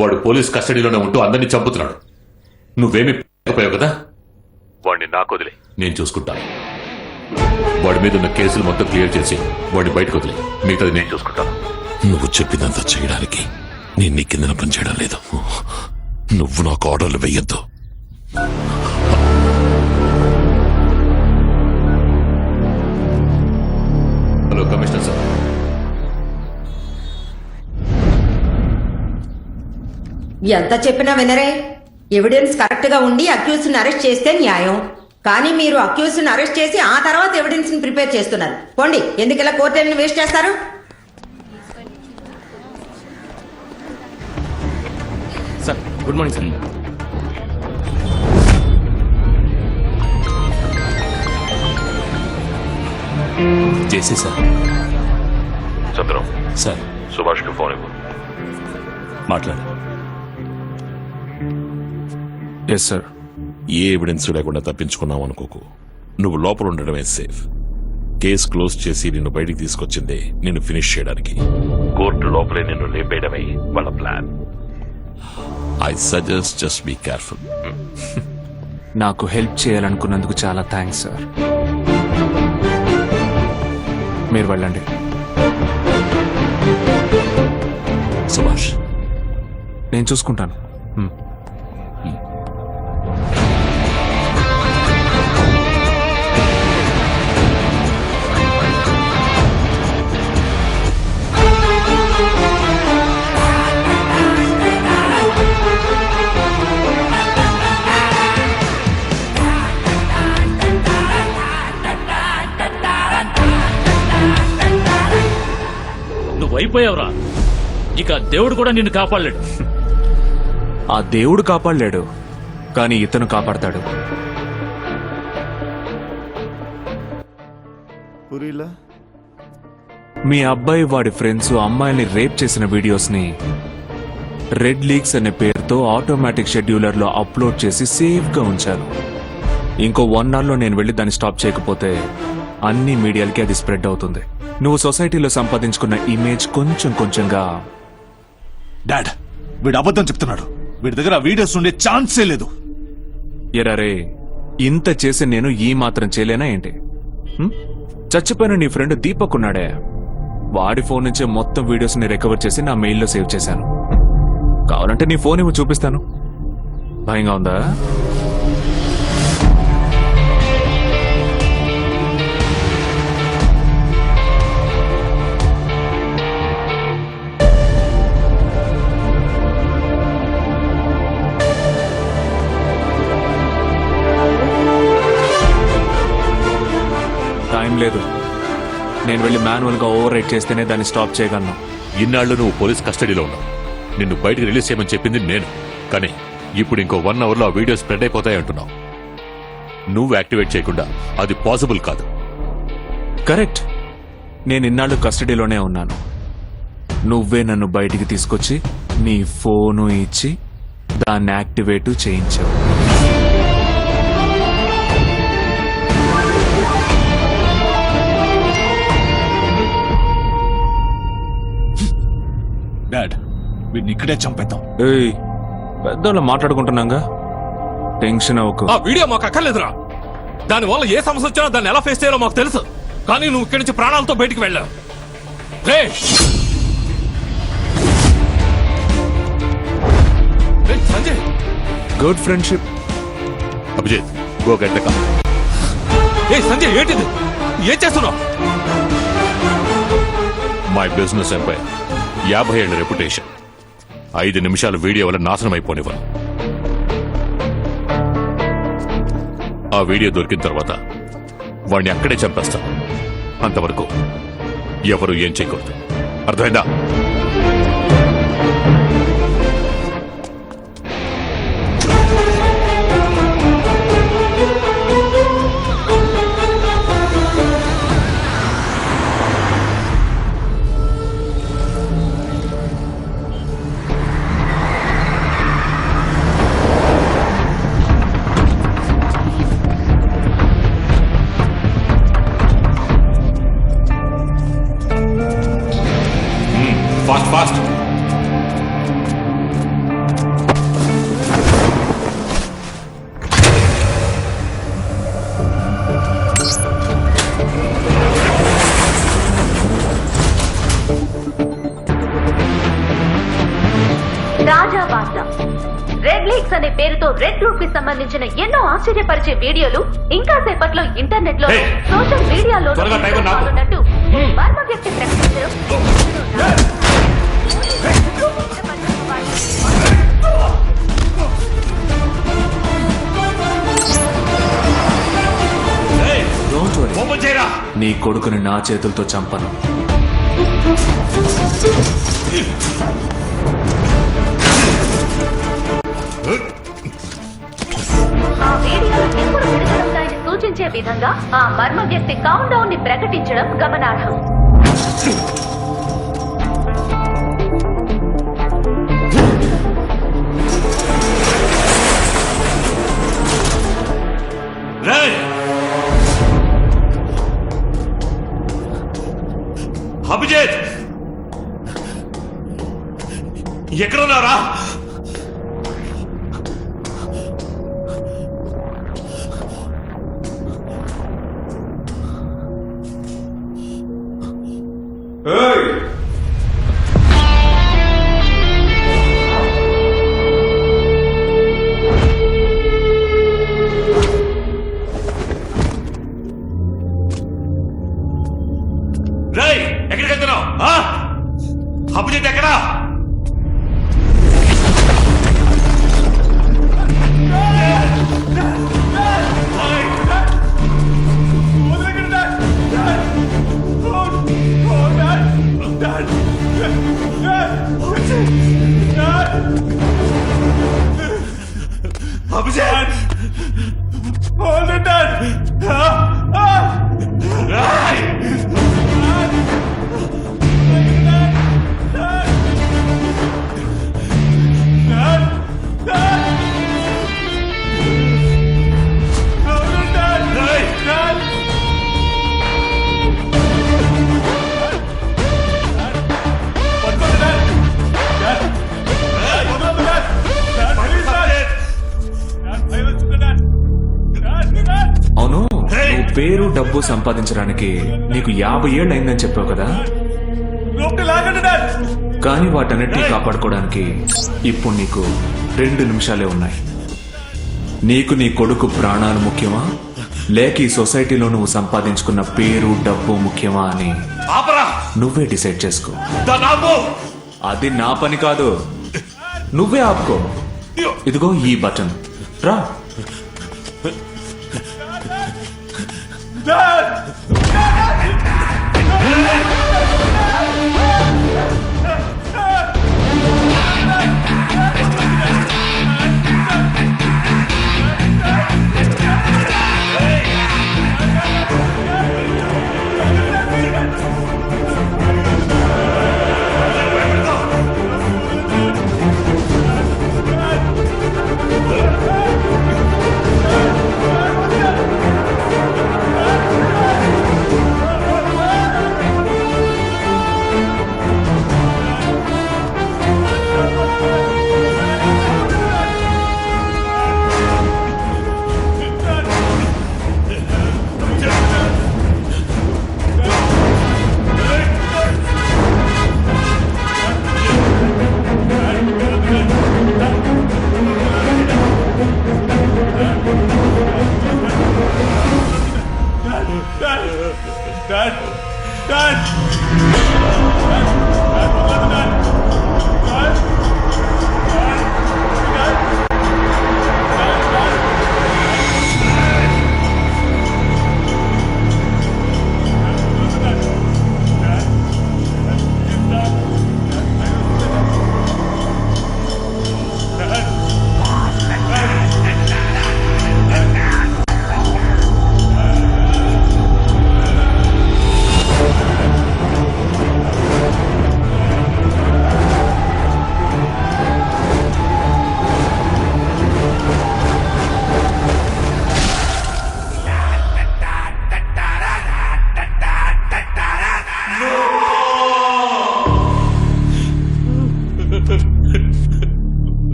వాడు పోలీస్ కస్టడీలోనే ఉంటూ అందరినీ చంపుతున్నాడు. నువ్వేమీ పోయావు కదా, వాడిని నాకు వదిలే, నేను చూసుకుంటాను. వాడి మీద ఉన్న కేసులు మొత్తం క్లియర్ చేసి వాడిని బయటకు వదిలే, మిగతాది నేను చూసుకుంటాను. నువ్వు చెప్పినంత చేయడానికి నేను నీ కిందన పనిచేయడం లేదు. నువ్వు నాకు ఆర్డర్లు వెయ్యొద్దు. Hello commissioner sir. ఎంత చెప్పినా వినరే. ఎవిడెన్స్ కరెక్ట్ గా ఉండి అక్యూజ్ ని అరెస్ట్ చేస్తే న్యాయం. కానీ మీరు అక్యూజ్ ని అరెస్ట్ చేసి ఆ తర్వాత ఎవిడెన్స్ ని ప్రిపేర్ చేస్తున్నారు. పోండి, ఎందుకు ఇలా కోర్టు టైంని వేస్ట్ చేస్తారు? Sir good morning sir. చేసి సార్. చంద్రం సార్ సుభాష్ కి ఫోన్ ఇవ్వు. మాట్లాడు. Yes sir. ఏ ఎవిడెన్స్ లేకుండా తప్పించుకున్నావు అనుకోకు. నువ్వు లోపల ఉండడమే సేఫ్. కేసు క్లోజ్ చేసి నిన్ను బయటికి తీసుకొచ్చిందే నిన్ను ఫినిష్ చేయడానికి. కోర్టు లోపలే నిన్ను లేపేయడమే వాళ్ళ plan. I suggest just be careful. నాకు హెల్ప్ చేయాలనుకున్నందుకు చాలా థ్యాంక్స్ సార్. మీరు వెళ్ళండి. సుభాష్ నేను చూసుకుంటాను. అయిపోయావురా. ఇక దేవుడు కూడా నిన్ను కాపాడలేడు. ఆ దేవుడు కాపాడలేడు, కానీ ఇతను కాపాడతాడు. మీ అబ్బాయి వాడి ఫ్రెండ్స్ అమ్మాయిల్ని రేప్ చేసిన వీడియోస్ ని రెడ్ లీక్స్ అనే పేరుతో ఆటోమేటిక్ షెడ్యూలర్ లో అప్లోడ్ చేసి సేఫ్ గా ఉంచాను. ఇంకో 1 hour లో నేను వెళ్లి దాన్ని స్టాప్ చేయకపోతే అన్ని మీడియాలకి అది స్ప్రెడ్ అవుతుంది. నువ్వు సొసైటీలో సంపాదించుకున్న ఇమేజ్ కొంచెం కొంచెంగా. డాడ్, వీడు అబద్ధం చెప్తున్నాడు. వీడి దగ్గర వీడియోస్ ఉండే ఛాన్సే లేదు. ఎరారే, ఇంత చేసి నేను ఈ మాత్రం చేయలేనా ఏంటి? చచ్చిపోయిన నీ ఫ్రెండ్ దీపక్ ఉన్నాడే, వాడి ఫోన్ నుంచే మొత్తం వీడియోస్ ని రికవర్ చేసి నా మెయిల్లో సేవ్ చేశాను. కావాలంటే నీ ఫోన్ ఇవ్వు, చూపిస్తాను. భయంగా ఉందా? టైం లేదు. నేను వెళ్ళి మాన్యువల్ గా ఓవర్ రైట్ చేస్తేనే దాన్ని స్టాప్ చేయగలను. ఇన్నాళ్ళు నువ్వు పోలీస్ కస్టడీలో ఉన్నావు. నిన్ను బయటకు రిలీజ్ చేయమని చెప్పింది నేను. కానీ ఇప్పుడు ఇంకో 1 hour లో ఆ వీడియో స్ప్రెడ్ అయిపోతాయి అంటున్నావు. నువ్వు యాక్టివేట్ చేయకుండా అది పాసిబుల్ కాదు. కరెక్ట్. నేను ఇన్నాళ్ళు కస్టడీలోనే ఉన్నాను. నువ్వే నన్ను బయటికి తీసుకొచ్చి నీ ఫోను ఇచ్చి దాన్ని యాక్టివేట్ చేయించావు. డాడ్, వీడిని ఇక్కడే చంపేద్దాం. ఏయ్, పెద్దోళ్ళ మాట్లాడుకుంటున్నాగా, టెన్షన్ అవ్వకు. ఆ వీడియో మాకు అక్కర్లేదురా. దానివల్ల ఏ సమస్య వచ్చినా దాన్ని ఎలా ఫేస్ చేయాలో మాకు తెలుసు. కానీ నువ్వు ఇక్కడి నుంచి ప్రాణాలతో బయటికి వెళ్ళావు. Sanjay, good friendship. Abhijit, go get the car. Sanjay, ఏంటిది? ఏం చేస్తున్నావు? మై బిజినెస్ ఎంపైర్, 50 ఏళ్ల రెప్యుటేషన్, 5 నిమిషాల వీడియో వల్ల నాశనం అయిపోనివ్వను. ఆ వీడియో దొరికిన తర్వాత వాడిని అక్కడే చంపేస్తాను. అంతవరకు ఎవరు ఏం చేయకూడదు. అర్థమైందా? తాజా వార్త. రెడ్ లీక్స్ అనే పేరుతో రెడ్ గ్రూప్ కి సంబంధించిన ఎన్నో ఆశ్చర్యపరిచే వీడియోలు ఇంకా సేపట్లో ఇంటర్నెట్ లో, Hey! సోషల్ మీడియాలో త్వరగా టైగర్ నాకు. పాల్గొన్నట్టు మర్మ వ్యక్తి ప్రకటించడం. డోంట్ వరీ, ఓపెన్ చేయరా. నీ కొడుకుని నా చేతులతో చంపను. ఆ వీడియోలు ఎప్పుడు విడుదలవుతాయని సూచించే విధంగా ఆ మర్మ వ్యక్తి కౌంట్ డౌన్ ని ప్రకటించడం గమనార్హం. రేయ్! అభిజిత్ ఎక్కడున్నారా? రేయ్, ఎక్కడికి వెళ్తున్నావు? అభిజిత్ ఎక్కడా? అభిజిత్! రేయ్! అవును, నువ్వు పేరు డబ్బు సంపాదించడానికి నీకు 50 ఏళ్ళు అయిందని చెప్పావు కదా, కానీ వాటన్నిటినీ కాపాడుకోవడానికి ఇప్పుడు నీకు 2 నిమిషాలే ఉన్నాయి. నీకు నీ కొడుకు ప్రాణాలు ముఖ్యమా, లేక ఈ సొసైటీలో నువ్వు సంపాదించుకున్న పేరు డబ్బు ముఖ్యమా అని ఆపరా! నువ్వే డిసైడ్ చేసుకో. దాన్ని ఆపు! అది నా పని కాదు, నువ్వే ఆపుకో. ఇదిగో ఈ బటన్, రా.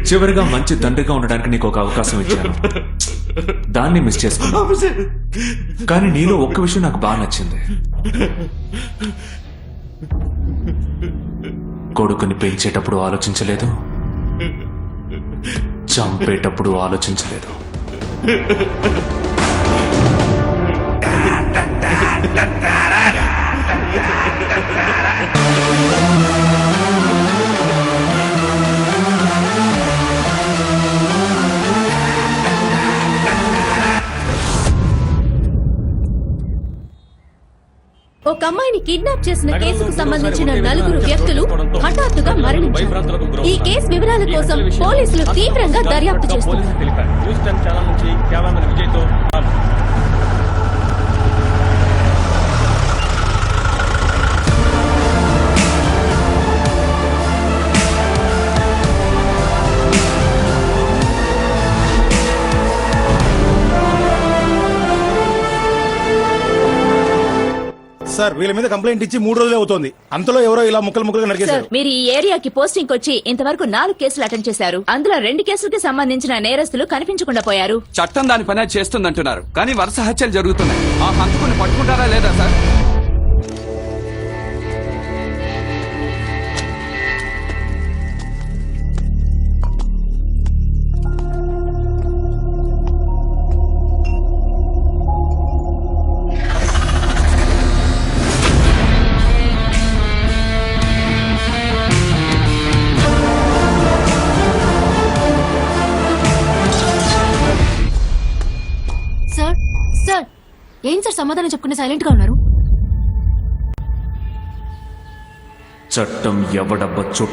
చివరిగా మంచి తండ్రిగా ఉండడానికి నీకు ఒక అవకాశం ఇచ్చాను, దాన్ని మిస్ చేసుకున్నా. కానీ నీలో ఒక్క విషయం నాకు బాగా నచ్చింది. కొడుకుని పెంచేటప్పుడు ఆలోచించలేదు, చంపేటప్పుడు ఆలోచించలేదు. ఒక అమ్మాయిని కిడ్నాప్ చేసిన కేసుకు సంబంధించిన 4 వ్యక్తులు హఠాత్తుగా మరణించారు. ఈ కేసు వివరాల కోసం పోలీసులు తీవ్రంగా దర్యాప్తు చేస్తున్నారు. న్యూస్ 10 ఛానల్ నుంచి కెమెరామెన్ విజయ్తో సార్ వీళ్ళ మీద కంప్లైంట్ ఇచ్చి 3 రోజులే అవుతోంది. అంతలో ఎవరో ఇలా ముక్కలుగా నరికేశారు. మీరు ఈ ఏరియాకి పోస్టింగ్ వచ్చి ఇంతవరకు 4 కేసులు అటెండ్ చేశారు. అందులో 2 కేసులకి సంబంధించిన నేరస్తులు కనిపించకుండా పోయారు. చట్టం దాని పని చేస్తుందంటున్నారు, కానీ వరుస హత్యలు జరుగుతున్నాయి. ఆ హంతకుని పట్టుకుంటారా లేదా సార్? సార్ సార్ ఏం సార్ సమాధానం చెప్పుకునే సైలెంట్ గా ఉన్నారు? చట్టం ఎవడబ్బ